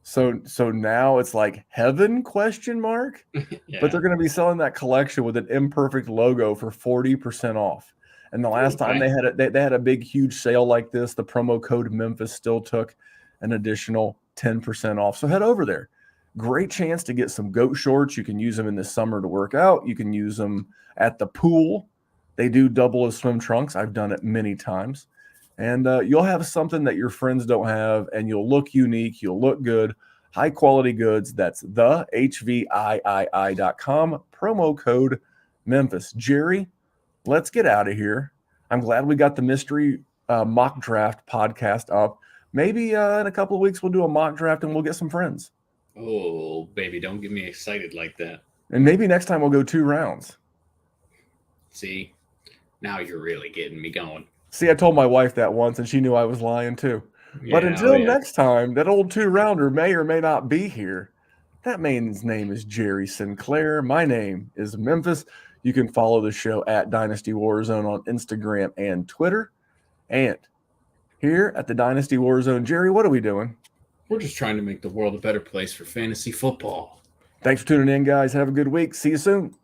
So now it's like heaven ? Yeah. But they're going to be selling that collection with an imperfect logo for 40% off. And the last time they had a big, huge sale like this, the promo code Memphis still took an additional 10% off. So head over there. Great chance to get some goat shorts. You can use them in the summer to work out. You can use them at the pool. They do double as swim trunks. I've done it many times. And you'll have something that your friends don't have, and you'll look unique. You'll look good. High-quality goods. That's the HVIII.com. Promo code Memphis. Jerry, let's get out of here. I'm glad we got the mystery mock draft podcast up. Maybe in a couple of weeks we'll do a mock draft and we'll get some friends. Oh, baby, don't get me excited like that. And maybe next time we'll go 2 rounds. See, now you're really getting me going. See, I told my wife that once, and she knew I was lying too. Yeah, but until next time, that old 2-rounder may or may not be here. That man's name is Jerry Sinclair. My name is Memphis. You can follow the show at Dynasty WarZone on Instagram and Twitter. And here at the Dynasty WarZone, Jerry, what are we doing? We're just trying to make the world a better place for fantasy football. Thanks for tuning in, guys. Have a good week. See you soon.